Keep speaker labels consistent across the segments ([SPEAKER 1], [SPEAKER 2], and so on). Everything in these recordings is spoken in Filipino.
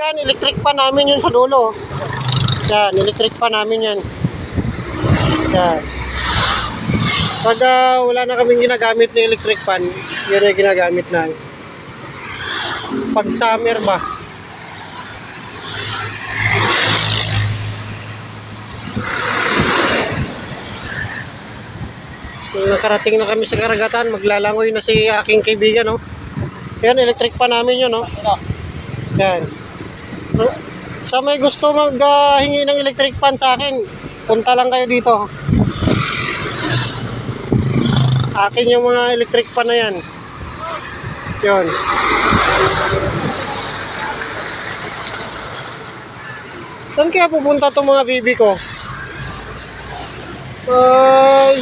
[SPEAKER 1] kaibigan, electric pan namin yun sa dulo. Yan, electric pan namin yan. Yan. Pag wala na kaming ginagamit na electric pan, yun yung ginagamit na. Pag summer ba? Nakarating na kami sa karagatan, maglalangoy na si aking kaibigan, no? Yan, electric pan namin yun, no? Yan. Sa may gusto maghingi ng electric pan sa akin, punta lang kayo dito. Akin yung mga electric pan na yan. Yun. Saan kaya pupunta itong mga bibi ko? Ay...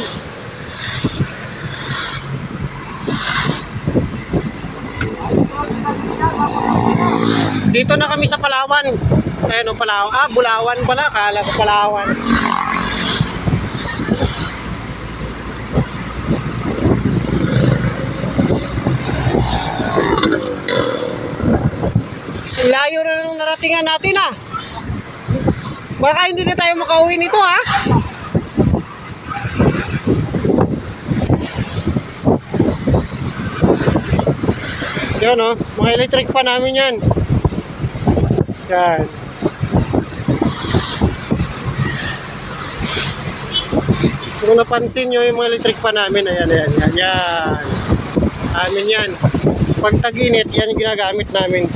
[SPEAKER 1] Dito na kami sa Palawan. Ayun o, Palawan. Ah, Bulawan pala. Kala ko Palawan. Layo na nung naratingan natin, ah. Baka hindi na tayo makauwi nito, ha? Yan, oh. Mga electric pa namin yan. Yan. Kung napansin nyo yung mga electric pa namin, ayan, yan. Amin yan. Pag tag-init, yan yung ginagamit namin.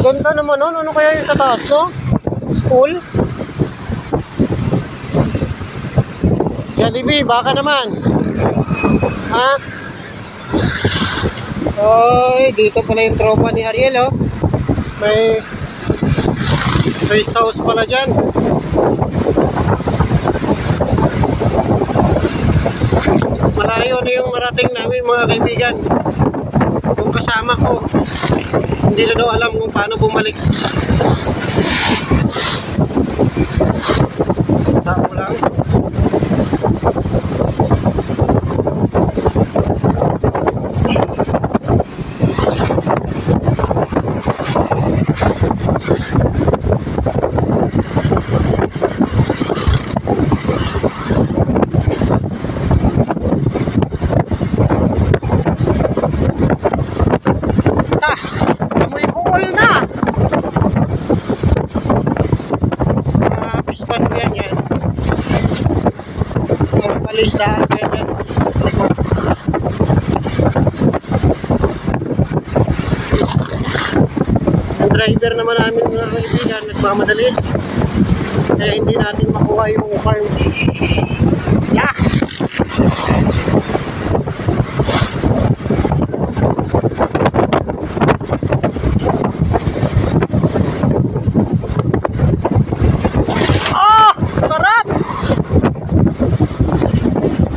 [SPEAKER 1] Ganda naman, no? Ano kaya yung sa taas, no? School? Jollibee, baka naman. Ha? Oy, dito pala yung tropa ni Ariel, oh. May house pala dyan. Malayo na yung marating namin, mga kaibigan. Yung kasama ko, hindi na daw alam kung paano bumalik. Tao lang. Amoy kuol na. Pispan ko yan. Palistahan ko yan. Ang driver naman namin, mga kaibigan, nagmamadali. Kaya hindi natin makuha yung farm. Yeah!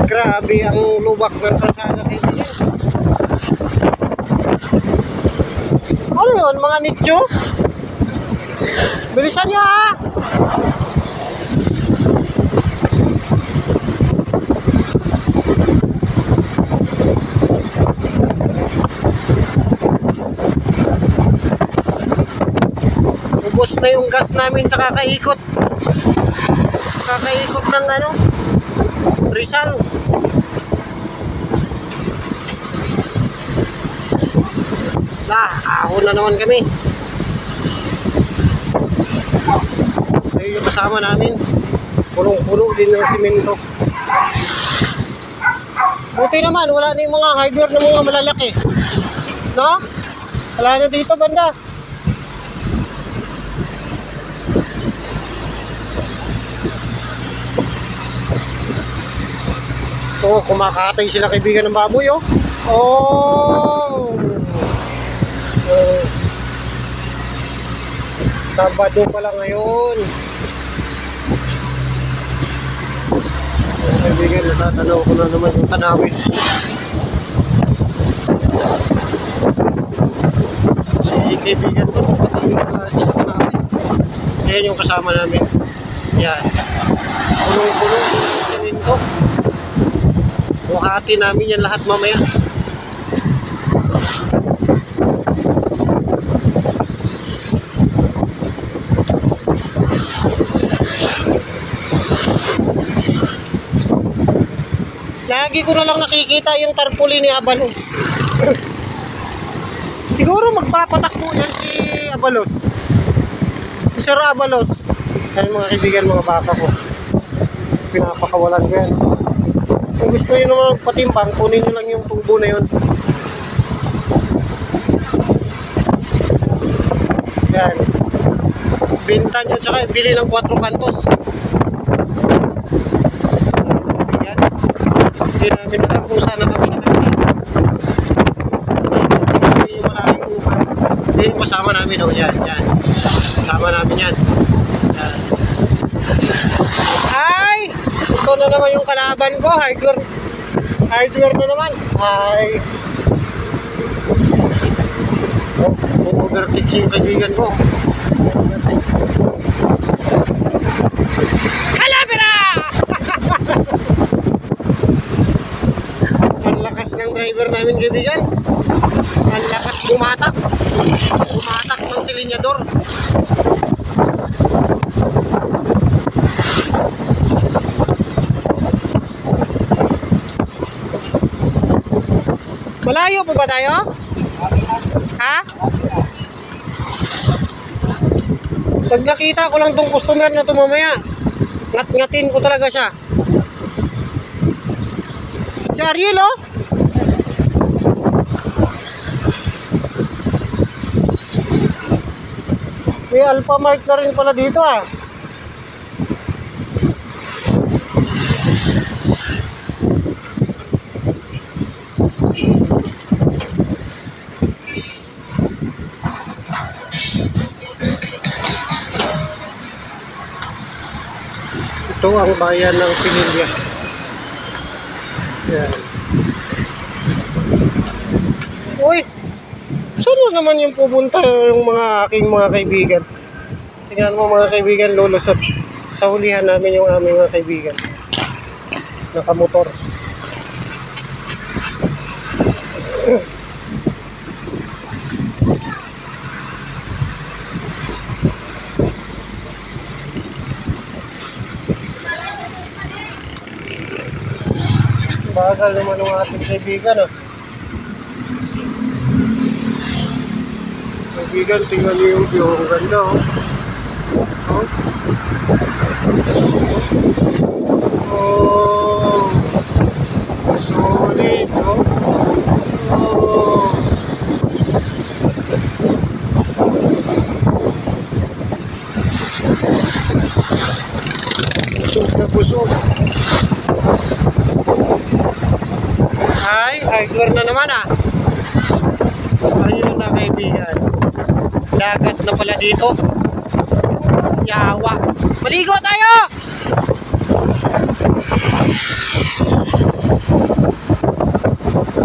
[SPEAKER 1] Grabe ang lubak ng kalsada dito. Ano yun, mga nicho? Bilisan nyo, ha! Ubos na yung gas namin sa kakaikot. Kakaikot ng ano? Rizal. Ahon na naman kami. Ayun yung kasama namin. Punong-puno din ng simento. Buti naman, wala na yung mga hardware na mga malalaki. No? Wala na dito, banda. Oh, kumakatay sila kaibigan ng baboy, oh. Oh. Sabado pala ngayon. Kaibigan, natatanaw ko na naman yung tanawin. Si kaibigan ko, isa tanawin. Ayan yung kasama namin. Yan. Punong-punong yung ko. Buhati namin yan lahat mamaya. Lagi ko na lang nakikita yung tarpaulin ni Abalos. Siguro magpapatakbo yan si Abalos. Si Sir Abalos. Ayun mga kaibigan, mga baka ko. Pinapakawalan ko yan. Kung gusto nyo naman patimbang, kunin nyo lang yung tubo na yun. Yan. Binta nyo, tsaka bili ng 4 kantos. Yan. Hindi namin alam kung saan na kami nakakita. Yung malaking upan. Yan yung kasama namin. Oh. Yan, yan. Kasama namin yan. Yan. Ay! Ito na naman yung kalaban ko. Hardware. Hardware na naman. Ay. Oh, overtake siya yung kaibigan ko. Kalabira! Ang lakas ng driver namin, kaibigan. Ang lakas bumatak. Bumatak ng silinyador. Malayo pa ba tayo? Ha? Pag nakita ko lang tong customer na to mamaya, ngat-ngatin ko talaga siya. Si Ariel, oh. May Alpha Mart na rin pala dito, ah. Ito ang bayan ng Pinilya. Yan. Uy! Saan na naman yung pupunta yung mga aking mga kaibigan? Tingnan mo mga kaibigan, lulusot. Sa hulihan namin yung aming mga kaibigan. Nakamotor. Bagal naman ang ating kaibigan, ah. Kaibigan, tingnan niyo yung view. Ang ganda, oh. Oh. Solid, oh. Oh. Busog na busog. Ay, hardware na naman, ah. Ayun na kaibigan. Dagat na pala dito. Yawa. Maligo tayo!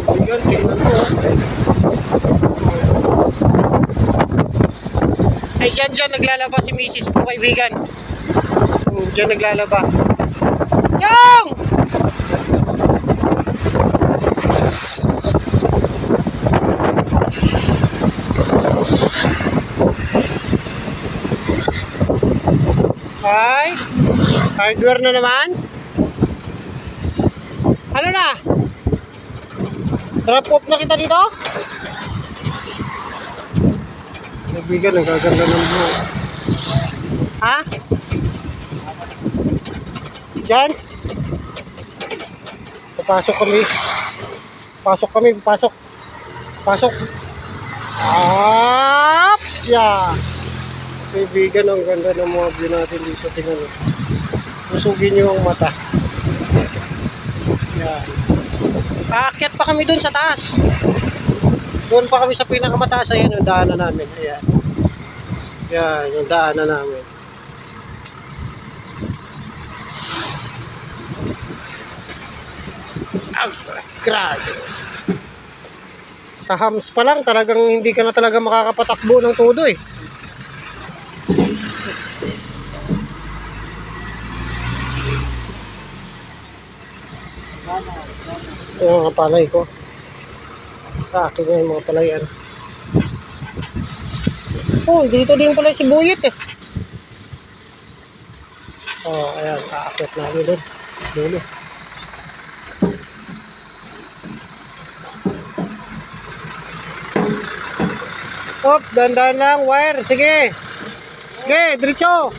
[SPEAKER 1] Kaibigan, tingnan mo. Ay, dyan naglalaba si misis ko, kaibigan. Dyan naglalaba. Yung! Ay, hardware na naman. Ano na? Drop off na kita dito? Kaibigan, ang gaganda ng buho. Ha? Diyan? Papasok kami. Pasok. Pasok. Up! Yeah. Kaibigan, ang ganda ng mga view natin dito. Tingnan mo. Usugin nyo ang mata. Yan. Aakyat pa kami dun sa taas. Doon pa kami sa pinakamataas. Ayan yung daanan namin. Ayan. Yan yung daanan namin. Grabe. Sa hams pa lang talagang hindi ka na talaga makakapatakbo ng todo, eh. Yung mga palay ko. Sa akin nga yung mga palayan. Oh, dito din pala si Buyit, eh. Oh, ayan. Aakyat namin doon. Dulo. Op, dandan lang, wire. Sige. Okay, diretso.